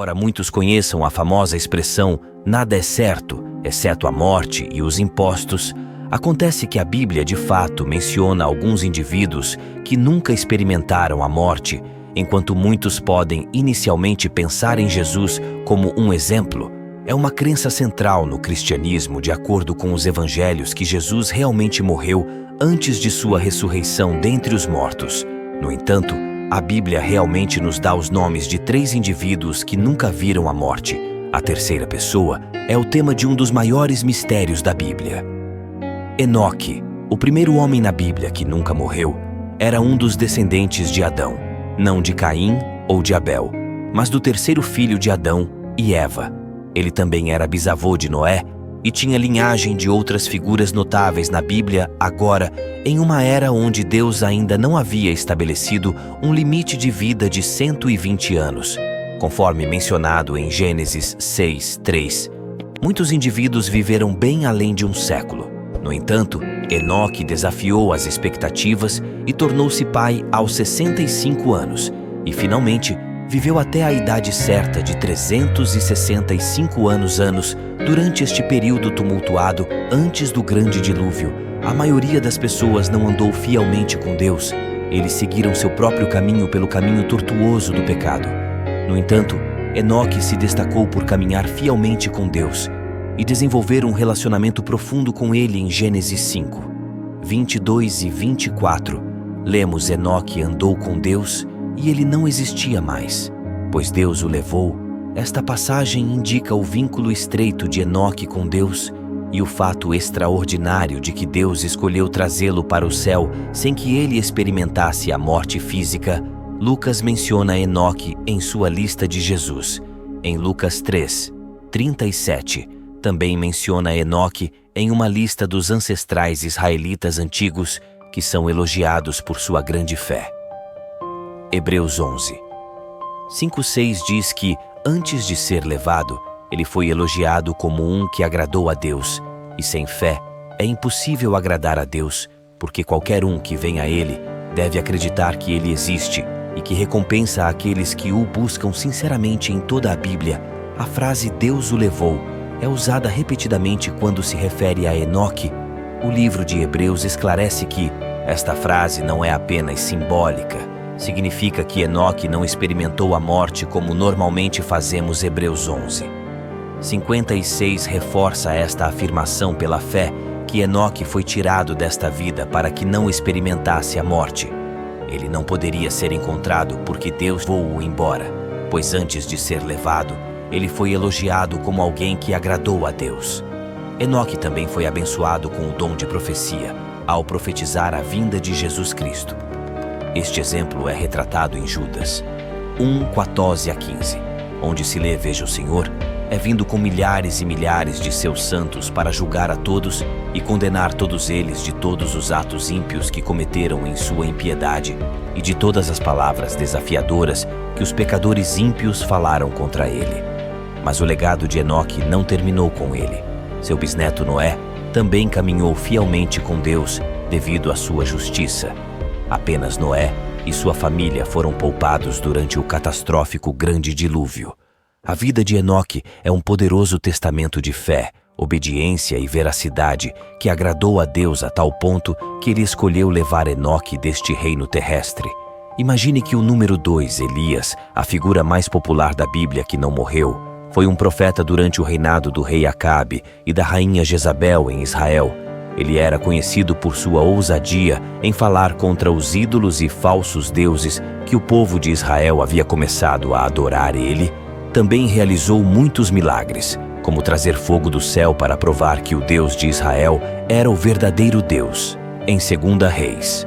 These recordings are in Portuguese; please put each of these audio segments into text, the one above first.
Embora muitos conheçam a famosa expressão "nada é certo, exceto a morte e os impostos", acontece que a Bíblia de fato menciona alguns indivíduos que nunca experimentaram a morte, enquanto muitos podem inicialmente pensar em Jesus como um exemplo. É uma crença central no cristianismo, de acordo com os evangelhos, que Jesus realmente morreu antes de sua ressurreição dentre os mortos. No entanto, a Bíblia realmente nos dá os nomes de 3 indivíduos que nunca viram a morte. A terceira pessoa é o tema de um dos maiores mistérios da Bíblia. Enoque, o primeiro homem na Bíblia que nunca morreu, era um dos descendentes de Adão, não de Caim ou de Abel, mas do terceiro filho de Adão e Eva. Ele também era bisavô de Noé e tinha linhagem de outras figuras notáveis na Bíblia, agora em uma era onde Deus ainda não havia estabelecido um limite de vida de 120 anos, conforme mencionado em Gênesis 6:3. Muitos indivíduos viveram bem além de um século. No entanto, Enoque desafiou as expectativas e tornou-se pai aos 65 anos e, finalmente, viveu até a idade certa de 365 anos. Durante este período tumultuado, antes do grande dilúvio, a maioria das pessoas não andou fielmente com Deus. Eles seguiram seu próprio caminho pelo caminho tortuoso do pecado. No entanto, Enoque se destacou por caminhar fielmente com Deus e desenvolver um relacionamento profundo com ele. Em Gênesis 5, 22 e 24, lemos: Enoque andou com Deus e ele não existia mais, pois Deus o levou. Esta passagem indica o vínculo estreito de Enoque com Deus e o fato extraordinário de que Deus escolheu trazê-lo para o céu sem que ele experimentasse a morte física. Lucas menciona Enoque em sua lista de Jesus. Em Lucas 3:37, também menciona Enoque em uma lista dos ancestrais israelitas antigos que são elogiados por sua grande fé. Hebreus 11:5-6 diz que, antes de ser levado, ele foi elogiado como um que agradou a Deus, e sem fé é impossível agradar a Deus, porque qualquer um que vem a ele deve acreditar que ele existe e que recompensa aqueles que o buscam sinceramente. Em toda a Bíblia, a frase "Deus o levou" é usada repetidamente quando se refere a Enoque. O livro de Hebreus esclarece que esta frase não é apenas simbólica. Significa que Enoque não experimentou a morte como normalmente fazemos. Hebreus 11:56 reforça esta afirmação pela fé que Enoque foi tirado desta vida para que não experimentasse a morte. Ele não poderia ser encontrado porque Deus levou-o embora, pois antes de ser levado, ele foi elogiado como alguém que agradou a Deus. Enoque também foi abençoado com o dom de profecia, ao profetizar a vinda de Jesus Cristo. Este exemplo é retratado em Judas 1:14-15, onde se lê: Veja, o Senhor é vindo com milhares e milhares de seus santos para julgar a todos e condenar todos eles de todos os atos ímpios que cometeram em sua impiedade e de todas as palavras desafiadoras que os pecadores ímpios falaram contra ele. Mas o legado de Enoque não terminou com ele. Seu bisneto Noé também caminhou fielmente com Deus devido à sua justiça. Apenas Noé e sua família foram poupados durante o catastrófico grande dilúvio. A vida de Enoque é um poderoso testamento de fé, obediência e veracidade que agradou a Deus a tal ponto que ele escolheu levar Enoque deste reino terrestre. Imagine que o número 2, Elias, a figura mais popular da Bíblia que não morreu, foi um profeta durante o reinado do rei Acabe e da rainha Jezabel em Israel. Ele era conhecido por sua ousadia em falar contra os ídolos e falsos deuses que o povo de Israel havia começado a adorar. Ele também realizou muitos milagres, como trazer fogo do céu para provar que o Deus de Israel era o verdadeiro Deus. Em 2 Reis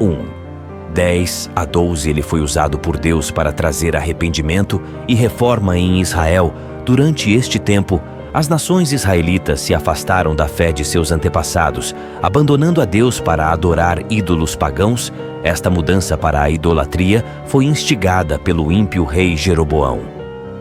1:10-12, ele foi usado por Deus para trazer arrependimento e reforma em Israel. Durante este tempo, as nações israelitas se afastaram da fé de seus antepassados, abandonando a Deus para adorar ídolos pagãos. Esta mudança para a idolatria foi instigada pelo ímpio rei Jeroboão.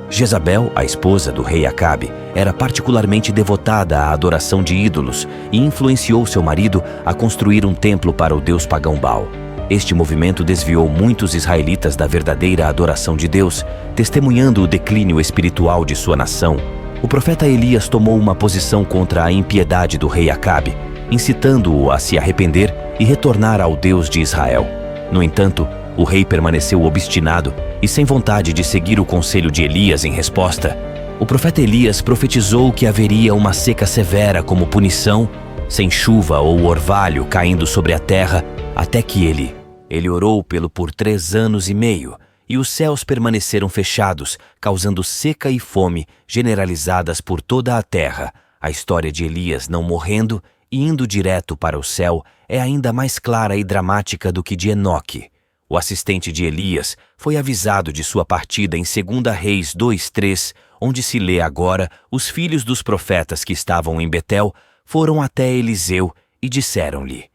Jezabel, a esposa do rei Acabe, era particularmente devotada à adoração de ídolos e influenciou seu marido a construir um templo para o deus pagão Baal. Este movimento desviou muitos israelitas da verdadeira adoração de Deus, testemunhando o declínio espiritual de sua nação. O profeta Elias tomou uma posição contra a impiedade do rei Acabe, incitando-o a se arrepender e retornar ao Deus de Israel. No entanto, o rei permaneceu obstinado e sem vontade de seguir o conselho de Elias em resposta. O profeta Elias profetizou que haveria uma seca severa como punição, sem chuva ou orvalho caindo sobre a terra, até que ele orou por 3 anos e meio, e os céus permaneceram fechados, causando seca e fome generalizadas por toda a terra. A história de Elias não morrendo e indo direto para o céu é ainda mais clara e dramática do que de Enoque. O assistente de Elias foi avisado de sua partida em 2 Reis 2:3, onde se lê agora: os filhos dos profetas que estavam em Betel foram até Eliseu e disseram-lhe: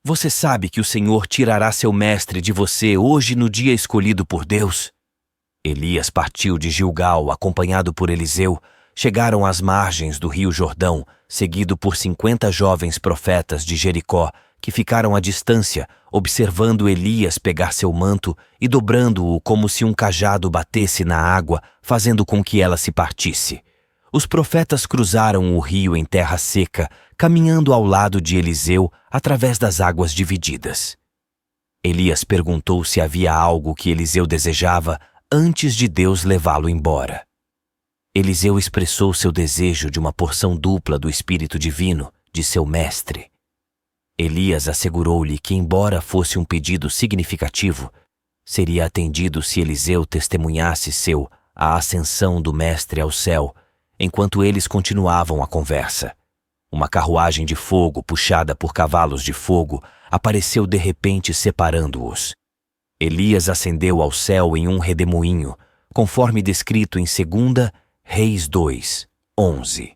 Você sabe que o Senhor tirará seu mestre de você hoje no dia escolhido por Deus? Elias partiu de Gilgal, acompanhado por Eliseu. Chegaram às margens do rio Jordão, seguido por 50 jovens profetas de Jericó, que ficaram à distância, observando Elias pegar seu manto e dobrando-o como se um cajado batesse na água, fazendo com que ela se partisse. Os profetas cruzaram o rio em terra seca, caminhando ao lado de Eliseu através das águas divididas. Elias perguntou se havia algo que Eliseu desejava antes de Deus levá-lo embora. Eliseu expressou seu desejo de uma porção dupla do Espírito Divino de seu mestre. Elias assegurou-lhe que, embora fosse um pedido significativo, seria atendido se Eliseu testemunhasse a ascensão do mestre ao céu, enquanto eles continuavam a conversa. Uma carruagem de fogo puxada por cavalos de fogo apareceu de repente separando-os. Elias ascendeu ao céu em um redemoinho, conforme descrito em 2 Reis 2:11.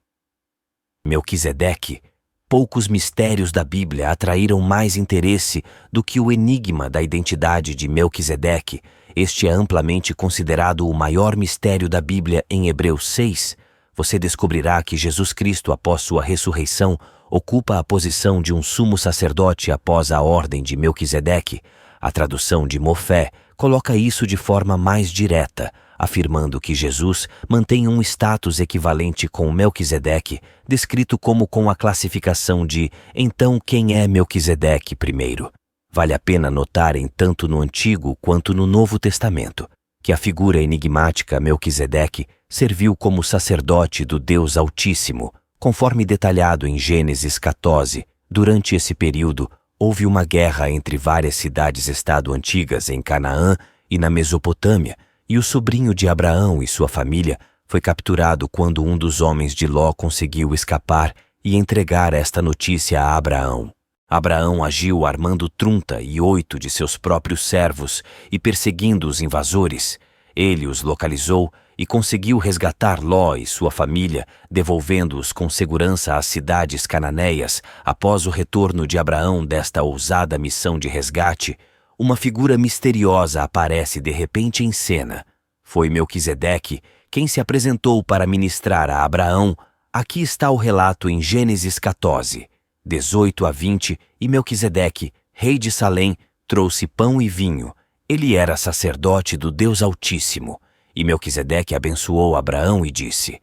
Melquisedeque. Poucos mistérios da Bíblia atraíram mais interesse do que o enigma da identidade de Melquisedeque. Este é amplamente considerado o maior mistério da Bíblia. Em Hebreus 6, você descobrirá que Jesus Cristo, após sua ressurreição, ocupa a posição de um sumo sacerdote após a ordem de Melquisedeque. A tradução de Mofé coloca isso de forma mais direta, afirmando que Jesus mantém um status equivalente com Melquisedeque, descrito como com a classificação de então quem é Melquisedeque primeiro. Vale a pena notarem tanto no Antigo quanto no Novo Testamento que a figura enigmática Melquisedeque serviu como sacerdote do Deus Altíssimo, conforme detalhado em Gênesis 14. Durante esse período, houve uma guerra entre várias cidades-estado antigas em Canaã e na Mesopotâmia, e o sobrinho de Abraão e sua família foi capturado quando um dos homens de Ló conseguiu escapar e entregar esta notícia a Abraão. Abraão agiu armando 38 de seus próprios servos e perseguindo os invasores. Ele os localizou e conseguiu resgatar Ló e sua família, devolvendo-os com segurança às cidades cananeias. Após o retorno de Abraão desta ousada missão de resgate, uma figura misteriosa aparece de repente em cena. Foi Melquisedeque quem se apresentou para ministrar a Abraão. Aqui está o relato em Gênesis 14, 18-20, e Melquisedeque, rei de Salém, trouxe pão e vinho. Ele era sacerdote do Deus Altíssimo. E Melquisedeque abençoou Abraão e disse: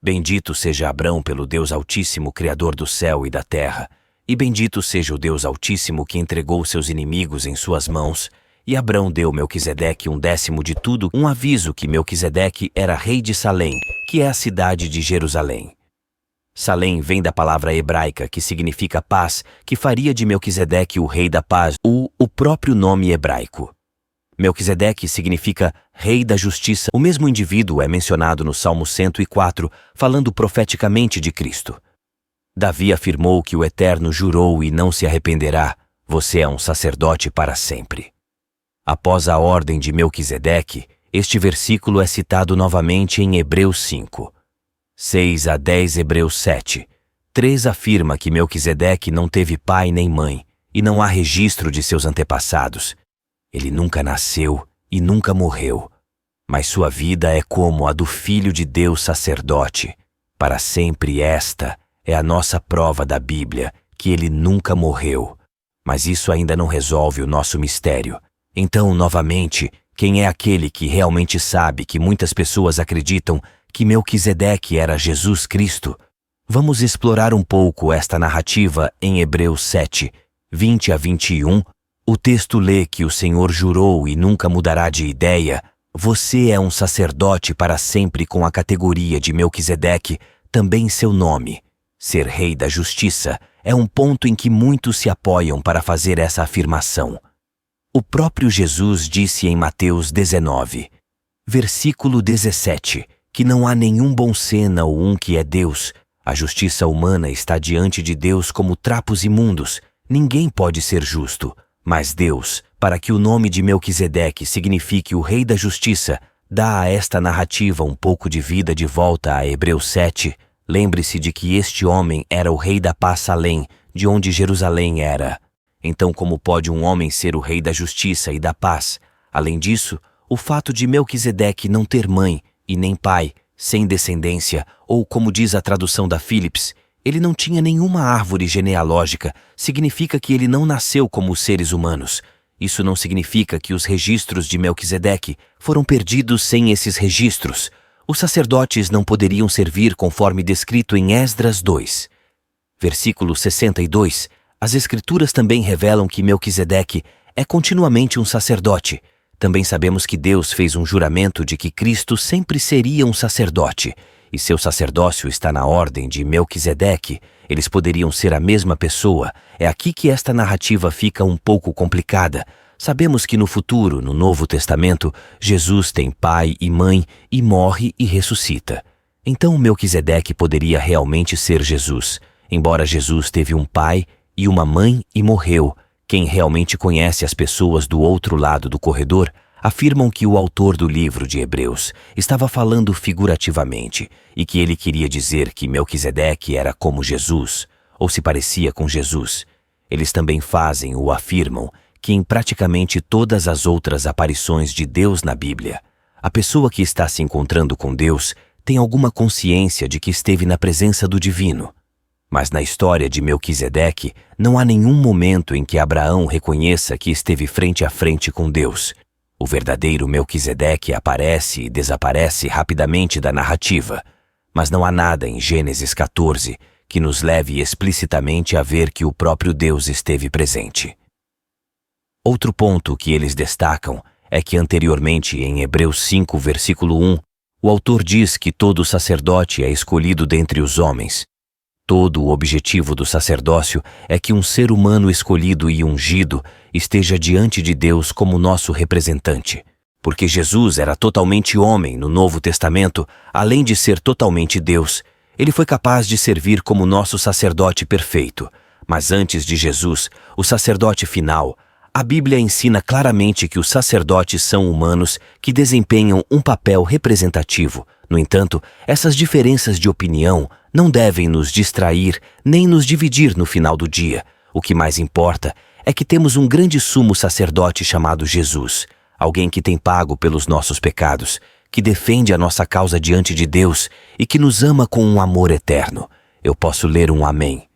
Bendito seja Abrão pelo Deus Altíssimo, Criador do céu e da terra. E bendito seja o Deus Altíssimo que entregou seus inimigos em suas mãos. E Abrão deu Melquisedeque 1/10 de tudo, um aviso que Melquisedeque era rei de Salém, que é a cidade de Jerusalém. Salém vem da palavra hebraica que significa paz, que faria de Melquisedeque o rei da paz, o próprio nome hebraico. Melquisedeque significa rei da justiça. O mesmo indivíduo é mencionado no Salmo 104, falando profeticamente de Cristo. Davi afirmou que o Eterno jurou e não se arrependerá: você é um sacerdote para sempre. Após a ordem de Melquisedeque, este versículo é citado novamente em Hebreus 5. 6-10. Hebreus 7. 3 afirma que Melquisedeque não teve pai nem mãe, e não há registro de seus antepassados. Ele nunca nasceu e nunca morreu, mas sua vida é como a do Filho de Deus sacerdote. Para sempre esta é a nossa prova da Bíblia, que ele nunca morreu. Mas isso ainda não resolve o nosso mistério. Então, novamente, quem é aquele que realmente sabe que muitas pessoas acreditam que Melquisedeque era Jesus Cristo? Vamos explorar um pouco esta narrativa em Hebreus 7, 20 a 21. O texto lê que o Senhor jurou e nunca mudará de ideia: você é um sacerdote para sempre com a categoria de Melquisedeque, também seu nome. Ser rei da justiça é um ponto em que muitos se apoiam para fazer essa afirmação. O próprio Jesus disse em Mateus 19, versículo 17, que não há nenhum bom senão um que é Deus. A justiça humana está diante de Deus como trapos imundos. Ninguém pode ser justo. Mas Deus, para que o nome de Melquisedeque signifique o Rei da Justiça, dá a esta narrativa um pouco de vida de volta a Hebreus 7. Lembre-se de que este homem era o rei da paz Salém, de onde Jerusalém era. Então, como pode um homem ser o rei da justiça e da paz? Além disso, o fato de Melquisedeque não ter mãe e nem pai, sem descendência, ou como diz a tradução da Phillips, ele não tinha nenhuma árvore genealógica, significa que ele não nasceu como os seres humanos. Isso não significa que os registros de Melquisedeque foram perdidos sem esses registros. Os sacerdotes não poderiam servir conforme descrito em Esdras 2. Versículo 62. As Escrituras também revelam que Melquisedeque é continuamente um sacerdote. Também sabemos que Deus fez um juramento de que Cristo sempre seria um sacerdote, e seu sacerdócio está na ordem de Melquisedeque. Eles poderiam ser a mesma pessoa. É aqui que esta narrativa fica um pouco complicada. Sabemos que no futuro, no Novo Testamento, Jesus tem pai e mãe e morre e ressuscita. Então Melquisedeque poderia realmente ser Jesus. Embora Jesus teve um pai e uma mãe e morreu, quem realmente conhece as pessoas do outro lado do corredor afirmam que o autor do livro de Hebreus estava falando figurativamente e que ele queria dizer que Melquisedeque era como Jesus, ou se parecia com Jesus. Eles também fazem ou afirmam que em praticamente todas as outras aparições de Deus na Bíblia, a pessoa que está se encontrando com Deus tem alguma consciência de que esteve na presença do divino. Mas na história de Melquisedeque, não há nenhum momento em que Abraão reconheça que esteve frente a frente com Deus. O verdadeiro Melquisedeque aparece e desaparece rapidamente da narrativa, mas não há nada em Gênesis 14 que nos leve explicitamente a ver que o próprio Deus esteve presente. Outro ponto que eles destacam é que anteriormente em Hebreus 5, versículo 1, o autor diz que todo sacerdote é escolhido dentre os homens. Todo o objetivo do sacerdócio é que um ser humano escolhido e ungido esteja diante de Deus como nosso representante. Porque Jesus era totalmente homem no Novo Testamento, além de ser totalmente Deus, ele foi capaz de servir como nosso sacerdote perfeito. Mas antes de Jesus, o sacerdote final, a Bíblia ensina claramente que os sacerdotes são humanos que desempenham um papel representativo. No entanto, essas diferenças de opinião não devem nos distrair nem nos dividir no final do dia. O que mais importa é que temos um grande sumo sacerdote chamado Jesus, alguém que tem pago pelos nossos pecados, que defende a nossa causa diante de Deus e que nos ama com um amor eterno. Eu posso ler um amém.